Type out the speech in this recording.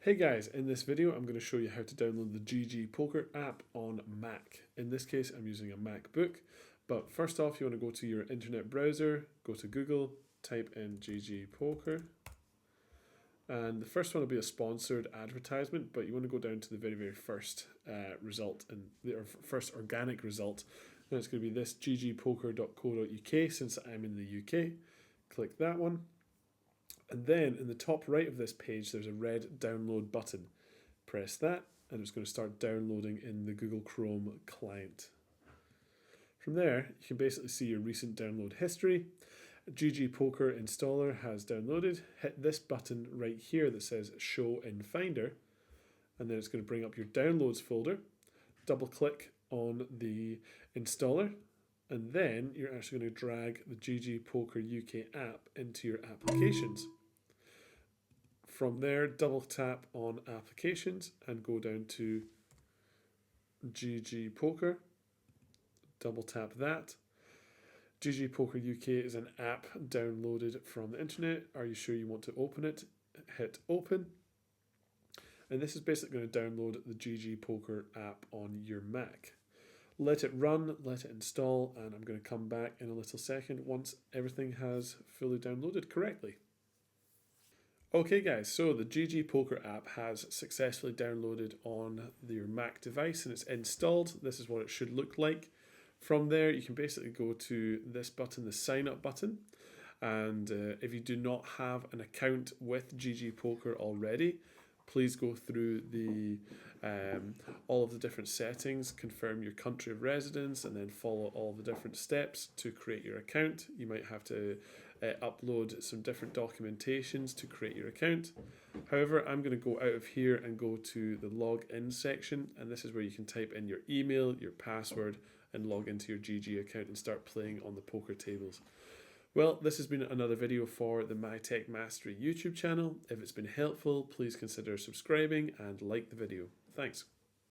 Hey guys, in this video I'm going to show you how to download the GGPoker app on Mac. In this case I'm using a MacBook, but first off you want to go to your internet browser, go to Google, type in GGPoker, and the first one will be a sponsored advertisement, but you want to go down to the very first result, and the first organic result, and it's going to be this ggpoker.co.uk since I'm in the UK. Click that one. And then in the top right of this page, there's a red download button. Press that, and it's going to start downloading in the Google Chrome client. From there, you can basically see your recent download history. GGPoker installer has downloaded. Hit this button right here that says Show in Finder, and then it's going to bring up your downloads folder. Double click on the installer, and then you're actually going to drag the GGPoker UK app into your applications. From there, double tap on applications and go down to GGPoker. Double tap that. GGPoker UK is an app downloaded from the internet. Are you sure you want to open it? Hit open. And this is basically going to download the GGPoker app on your Mac. Let it run, let it install, and I'm going to come back in a little second once everything has fully downloaded correctly. Okay guys, so the GGPoker app has successfully downloaded on your Mac device and it's installed. This is what it should look like. From there you can basically go to this button, the sign up button, and if you do not have an account with GGPoker already, please go through the all of the different settings, confirm your country of residence, and then follow all the different steps to create your account. You might have to upload some different documentations to create your account. However, I'm going to go out of here and go to the login section, and this is where you can type in your email, your password, and log into your GG account and start playing on the poker tables. Well, this has been another video for the My Tech Mastery YouTube channel. If it's been helpful, please consider subscribing and like the video. Thanks.